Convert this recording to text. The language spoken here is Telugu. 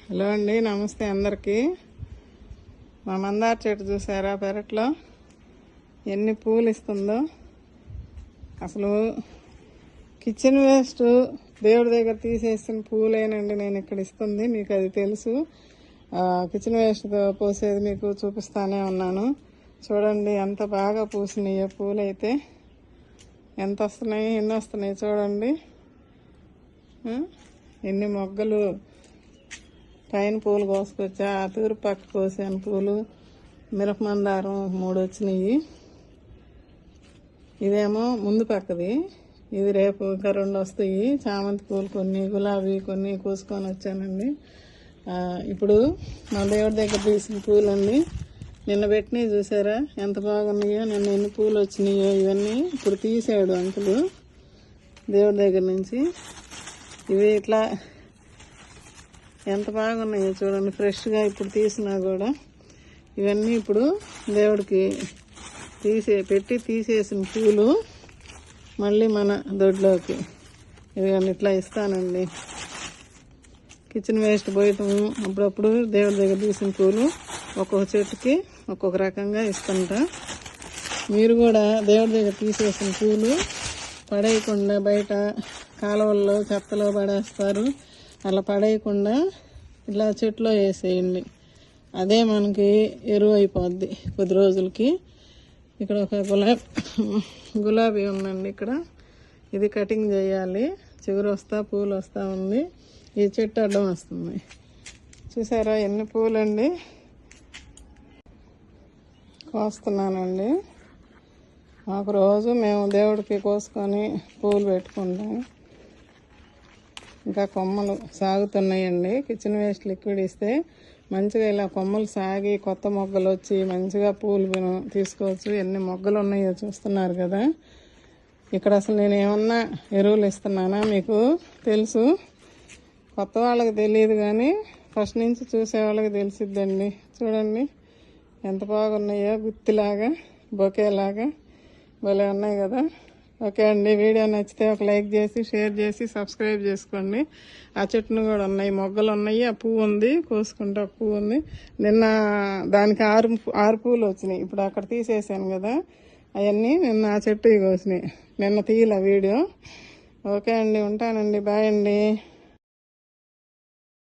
హలో అండి, నమస్తే అందరికీ. మా మందార చెట్టు చూసారా పెరట్లో ఎన్ని పూలు ఇస్తుందో. అసలు కిచెన్ వేస్ట్ దేవుడి దగ్గర తీసేసిన పూలేనండి నేను ఇక్కడ ఇస్తుంది. మీకు అది తెలుసు. కిచెన్ వేస్ట్తో పోసేది మీకు చూపిస్తానే ఉన్నాను. చూడండి ఎంత బాగా పూసినాయో పూలు. అయితే ఎంత వస్తున్నాయి, ఎన్ని వస్తున్నాయి చూడండి. ఎన్ని మొగ్గలు. పైన పూలు కోసుకొచ్చా, ఆ తూర్పు పక్క కోసాను పూలు. మిరప మందారం 3 వచ్చినాయి. ఇదేమో ముందు పక్కది, ఇది రేపు ఇంకా 2 వస్తాయి. చామంతి పూలు కొన్ని, గులాబీ కొన్ని కోసుకొని వచ్చానండి. ఇప్పుడు మా దేవుడి దగ్గర తీసిన పూలన్నీ నిన్న పెట్టినవి చూసారా ఎంత బాగున్నాయో. నిన్న ఎన్ని పూలు వచ్చినాయో ఇవన్నీ ఇప్పుడు తీసాడు అంకులు దేవుడి దగ్గర నుంచి. ఇవి ఇట్లా ఎంత బాగున్నాయో చూడండి, ఫ్రెష్గా ఇప్పుడు తీసినా కూడా. ఇవన్నీ ఇప్పుడు దేవుడికి తీసేసిన పూలు మళ్ళీ మన దొడ్లోకి ఇవన్నీ ఇట్లా ఇస్తానండి. కిచెన్ వేస్ట్ పోయటం అప్పుడప్పుడు దేవుడి దగ్గర తీసిన పూలు ఒక్కొక్క చెట్టుకి ఒక్కొక్క రకంగా ఇస్తుంటా. మీరు కూడా దేవుడి దగ్గర తీసేసిన పూలు పడేయకుండా బయట కాలువల్లో చెత్తలో పడేస్తారు. అలా పడేయకుండా ఇలా చెట్లో వేసేయండి. అదే మనకి ఎరువు అయిపోద్ది కొద్ది రోజులకి. ఇక్కడ ఒక గులాబీ ఉందండి. ఇక్కడ ఇది కటింగ్ చేయాలి. చిగురు వస్తా పూలు వస్తూ ఉంది. ఈ చెట్టు అడ్డం వస్తుంది. చూసారా ఎన్ని పూలండి. కోస్తున్నానండి. మాకు రోజు మేము దేవుడికి కోసుకొని పూలు పెట్టుకుంటాం. ఇంకా కొమ్మలు సాగుతున్నాయండి. కిచెన్ వేస్ట్ లిక్విడ్ ఇస్తే మంచిగా ఇలా కొమ్మలు సాగి కొత్త మొగ్గలు వచ్చి మంచిగా పూలు తీసుకోవచ్చు. ఎన్ని మొగ్గలు ఉన్నాయో చూస్తున్నారు కదా. ఇక్కడ అసలు నేను ఏమన్నా ఎరువులు ఇస్తున్నానా మీకు తెలుసు. కొత్త వాళ్ళకి తెలియదు కానీ ఫస్ట్ నుంచి చూసే వాళ్ళకి తెలిసిద్దండి. చూడండి ఎంత బాగున్నాయో, గుత్తిలాగా బొకేలాగా భలే ఉన్నాయి కదా. ఓకే అండి, వీడియో నచ్చితే ఒక లైక్ చేసి షేర్ చేసి సబ్స్క్రైబ్ చేసుకోండి. ఆ చెట్టును కూడా ఉన్నాయి, మొగ్గలు ఉన్నాయి, ఆ పువ్వు ఉంది, కోసుకుంటే ఒక పువ్వు ఉంది. నిన్న దానికి 6 పూలు వచ్చినాయి. ఇప్పుడు అక్కడ తీసేసాను కదా, అవన్నీ నిన్న ఆ చెట్టు కోసినాయి. నిన్న తీయలే వీడియో. ఓకే అండి, ఉంటానండి. బాయ్ అండి.